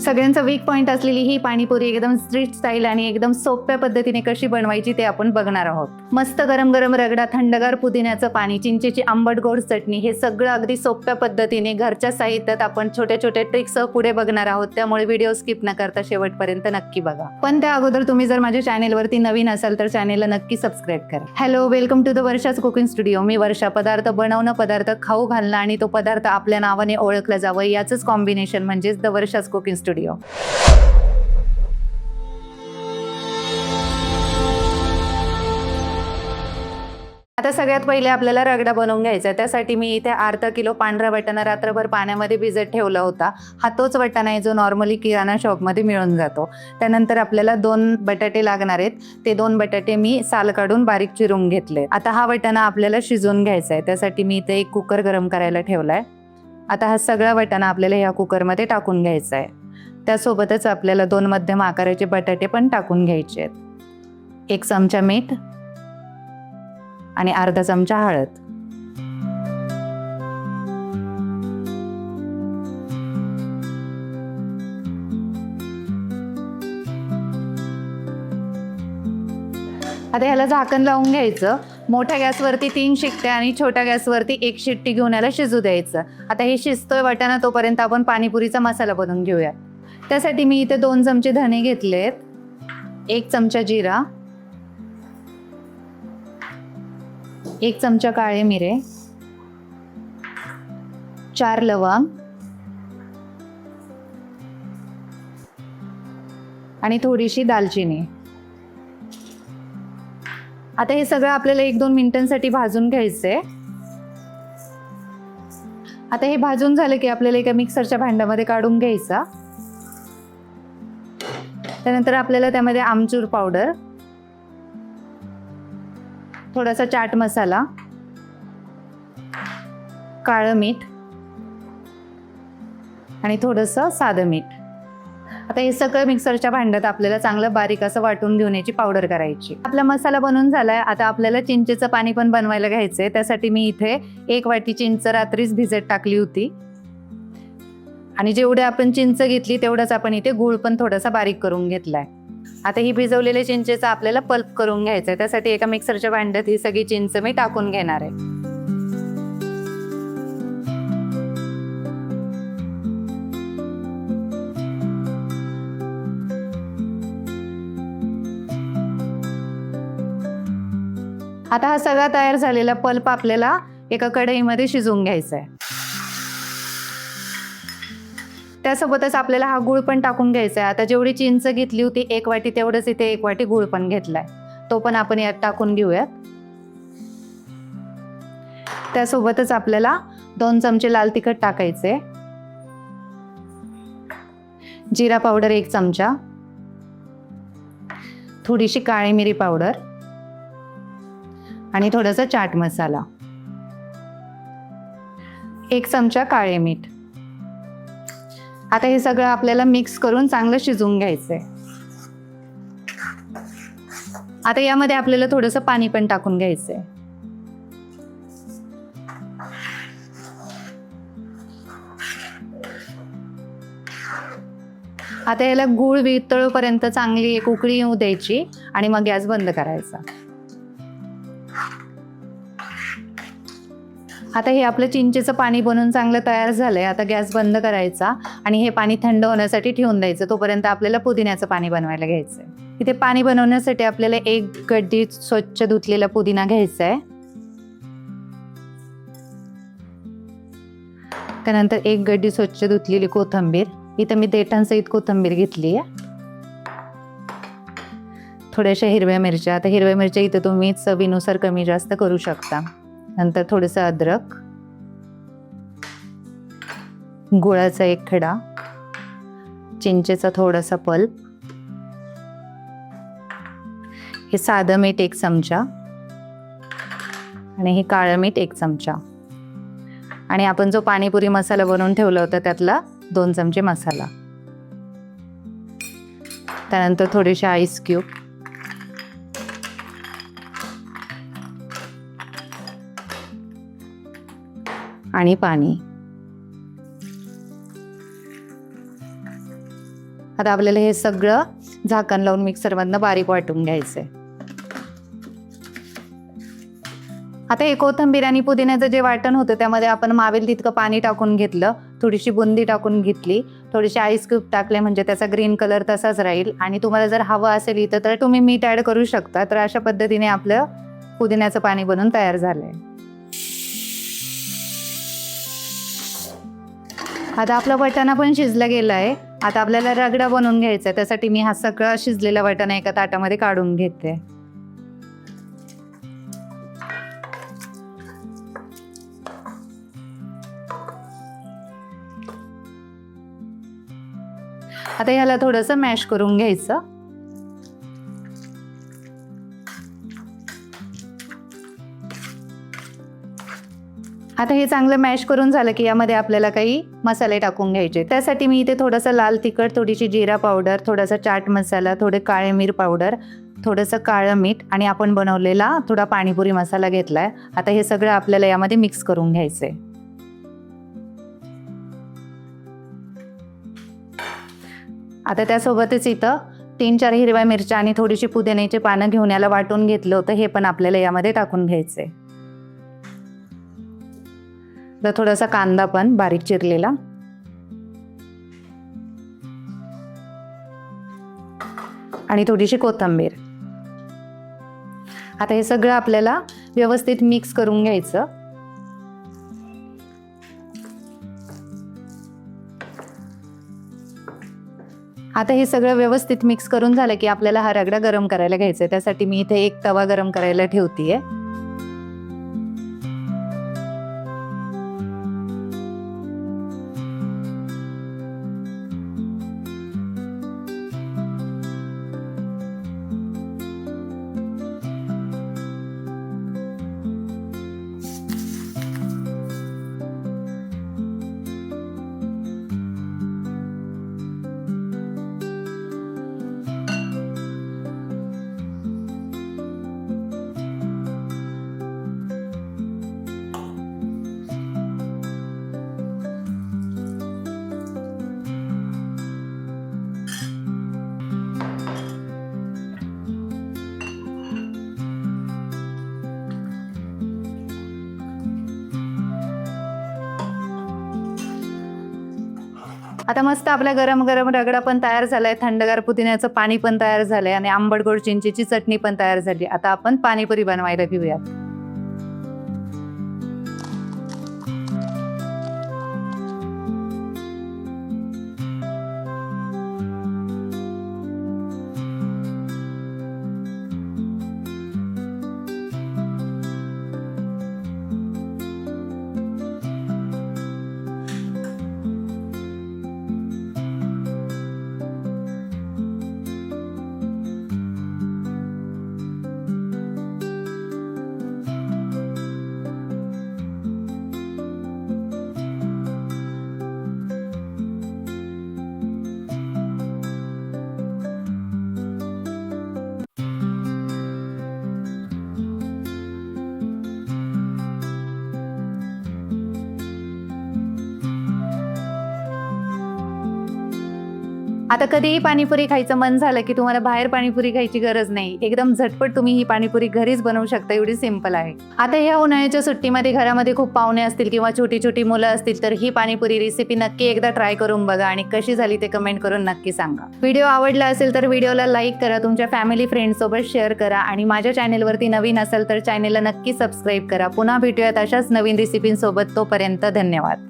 सगळ्यांचा weak point असलेली ही पाणीपुरी एकदम स्ट्रीट स्टाईल आणि एकदम सोप्या पद्धतीने कशी बनवायची ते आपण बघणार आहोत. मस्त गरम गरम रगडा, थंडगार पुदिन्याचं पाणी, चिंचेची आंबट गोड चटणी, हे सगळं अगदी सोप्या पद्धतीने घरच्या साहित्यात आपण छोट्या छोट्या ट्रिक्ससह पुढे बघणार आहोत. त्यामुळे व्हिडिओ स्किप न करता शेवटपर्यंत नक्की बघा. पण त्या अगोदर तुम्ही जर माझ्या चॅनेलवरती नवीन असाल तर चॅनेलला नक्की सबस्क्राईब करा. हॅलो, वेलकम टू द वर्षाच कुकिंग स्टुडिओ. मी वर्षा. पदार्थ बनवणं, पदार्थ खाऊ घालणं आणि तो पदार्थ आपल्या नावाने ओळखला जावं याचंच कॉम्बिनेशन म्हणजेच द वर्षाच कुकिंग स्टुडिओ. आता सगळ्यात पहिले आपल्याला रगडा बनवून घ्यायचा. त्यासाठी मी इथे अर्धा किलो पांढरा वाटाणा रात्रभर पाण्यामध्ये भिजत ठेवला होता. हा तोच वाटाणा आहे जो नॉर्मली किराणा शॉपमध्ये मिळून जातो. त्यानंतर आपल्याला 2 बटाटे लागणार आहेत. ते 2 बटाटे मी साल काढून बारीक चिरून घेतले. आता हा वाटाणा आपल्याला शिजवून घ्यायचा आहे. त्यासाठी मी इथे एक कुकर गरम करायला ठेवलाय. आता हा सगळा वाटाणा आपल्याला ह्या कुकरमध्ये टाकून घ्यायचा आहे. त्यासोबतच आपल्याला 2 मध्यम आकाराचे बटाटे पण टाकून घ्यायचे आहेत. 1 चमचा मीठ आणि अर्धा चमचा हळद. आता ह्याला झाकण लावून घ्यायचं. मोठ्या गॅसवरती 3 शिट्ट्या आणि छोट्या गॅसवरती 1 शिट्टी घेऊन याला शिजू द्यायचं. आता हे शिजतोय वाटाणा तोपर्यंत आपण पाणीपुरीचा मसाला बनवून घेऊया. त्यासाठी मी इथे 2 चमचे धणे घेतलेत, 1 चमचा जिरा, 1 चमचा काळे मिरे, 4 लवंग आणि थोडीशी दालचिनी. आता हे सगळं आपल्याला 1-2 मिनिटांसाठी भाजून घ्यायचंय. आता हे भाजून झालं की आपल्याला एका मिक्सरच्या भांड्यामध्ये काढून घ्यायचा. त्यानंतर आपल्याला त्यामध्ये आमचूर पावडर, थोडासा चाट मसाला, काळं मीठ आणि थोडंसं साधं मीठ. आता हे सगळं मिक्सरच्या भांड्यात आपल्याला चांगलं बारीक असं वाटून घेऊन याची पावडर करायची. आपला मसाला बनवून झालाय. आता आपल्याला चिंचेचं पाणी पण बनवायला घ्यायचंय. त्यासाठी मी इथे 1 वाटी चिंच रात्रीच भिजत टाकली होती आणि जेवढे आपण चिंच घेतली तेवढाच आपण इथे गूळ पण थोडासा बारीक करून घेतलाय. आता ही भिजवलेल्या चिंचेचा आपल्याला पल्प करून घ्यायचा आहे. त्यासाठी एका मिक्सरच्या भांड्यात ही सगळी चिंच मी टाकून घेणार आहे. आता हा सगळा तयार झालेला पल्प आपल्याला एका कढईमध्ये शिजवून घ्यायचा आहे. त्यासोबतच आपल्याला हा गूळ पण टाकून घ्यायचा आहे. आता जेवढी चिंच घेतली होती 1 वाटी तेवढंच इथे 1 वाटी गूळ पण घेतलाय. तो पण आपण यात टाकून घेऊयात. त्यासोबतच आपल्याला 2 चमचे लाल तिखट टाकायचे, जिरा पावडर 1 चमचा, थोडीशी काळी मिरी पावडर आणि थोडासा चाट मसाला, 1 चमचा काळे मीठ. आता हे सगळं आपल्याला मिक्स करून चांगलं शिजवून घ्यायचंय. आता यामध्ये आपल्याला थोडंसं पाणी पण टाकून घ्यायचंय. आता याला गूळ वितळेपर्यंत चांगली एक उकळी येऊ द्यायची आणि मग गॅस बंद करायचा. आता हे आपलं चिंचेचं पाणी बनवून चांगलं तयार झालंय. आता गॅस बंद करायचा आणि हे पाणी थंड होण्यासाठी ठेवून द्यायचं. तोपर्यंत आपल्याला पुदिन्याचं पाणी बनवायला घ्यायचंय. इथे पाणी बनवण्यासाठी आपल्याला 1 गड्डी स्वच्छ धुतलेला पुदिना घ्यायचा आहे. त्यानंतर 1 गड्डी स्वच्छ धुतलेली कोथिंबीर. इथे मी देठांसहित कोथिंबीर घेतली आहे. थोड्याशा हिरव्या मिरच्या. आता हिरव्या मिरच्या इथे तुम्ही चवीनुसार कमी जास्त करू शकता. नंतर थोडंसं अद्रक, गुळाचा 1 खडा, चिंचेचा थोडासा पल्प, हे साधं मीठ 1 चमचा आणि हे काळं मीठ 1 चमचा आणि आपण जो पाणीपुरी मसाला बनवून ठेवला होता त्यातला 2 चमचे मसाला. त्यानंतर थोडेसे आईस क्यूब, आणि पाणी. आता आपल्याला हे सगळं झाकण लावून मिक्सरमधनं बारीक वाटून घ्यायचंय. आता हे कोथिंबीर आणि पुदिन्याचं जे वाटण होतं त्यामध्ये आपण मावेल तितकं पाणी टाकून घेतलं, थोडीशी बुंदी टाकून घेतली, थोडीशी आईस क्यूब टाकले म्हणजे त्याचा ग्रीन कलर तसाच राहील. आणि तुम्हाला जर हवं असेल इथं तर तुम्ही मीठ ॲड करू शकता. तर अशा पद्धतीने आपलं पुदिन्याचं पाणी बनवून तयार झालंय. आता आपला वाटाणा पण शिजला गेला आहे. आता आपल्याला रगडा बनवून घ्यायचा आहे. त्यासाठी मी हा सगळा शिजलेला वाटाणा एका ताटामध्ये काढून घेते. आता ह्याला थोडंसं मॅश करून घ्यायचं. आता हे चांगलं मॅश करून झालं की यामध्ये आपल्याला काही मसाले टाकून घ्यायचे. त्यासाठी मी इथे थोडंसं लाल तिखट, थोडीशी जिरा पावडर, थोडासा चाट मसाला, थोडे काळे मिर पावडर, थोडंसं काळं मीठ आणि आपण बनवलेला थोडा पाणीपुरी मसाला घेतलाय. आता हे सगळं आपल्याला यामध्ये मिक्स करून घ्यायचंय. आता त्यासोबतच इथं 3-4 हिरव्या मिरच्या आणि थोडीशी पुदिन्याची पानं घेऊन याला वाटून घेतलं होतं. हे पण आपल्याला यामध्ये टाकून घ्यायचंय. तर थोडासा कांदा पण बारीक चिरलेला आणि थोडीशी कोथिंबीर. आता हे सगळं आपल्याला व्यवस्थित मिक्स करून घ्यायचं. आता हे सगळं व्यवस्थित मिक्स करून झालं की आपल्याला हा रगडा गरम करायला घ्यायचा आहे. त्यासाठी मी इथे एक तवा गरम करायला ठेवतीये. आता मस्त आपला गरम गरम रगडा पण तयार झालाय, थंडगार पुदिन्याचं पाणी पण तयार झालंय आणि आंबट गोड चिंचेची चटणी पण तयार झाली. आता आपण पाणीपुरी बनवायला घेऊयात. आता कधीही पाणीपुरी खायचं मन झालं की तुम्हाला बाहेर पाणीपुरी खायची गरज नाही. एकदम झटपट तुम्ही ही पाणीपुरी घरीच बनवू शकता. एवढी सिंपल आहे. आता ह्या उन्हाळ्याच्या सुट्टीमध्ये घरामध्ये खूप पाहुणे असतील किंवा छोटी छोटी मुलं असतील तर ही पाणीपुरी रेसिपी नक्की एकदा ट्राय करून बघा आणि कशी झाली ते कमेंट करून नक्की सांगा. व्हिडिओ आवडला असेल तर व्हिडिओला लाईक करा, तुमच्या फॅमिली फ्रेंड सोबत शेअर करा आणि माझ्या चॅनेलवरती नवीन असेल तर चॅनेलला नक्की सबस्क्राईब करा. पुन्हा भेटूयात अशाच नवीन रेसिपींसोबत. तोपर्यंत धन्यवाद.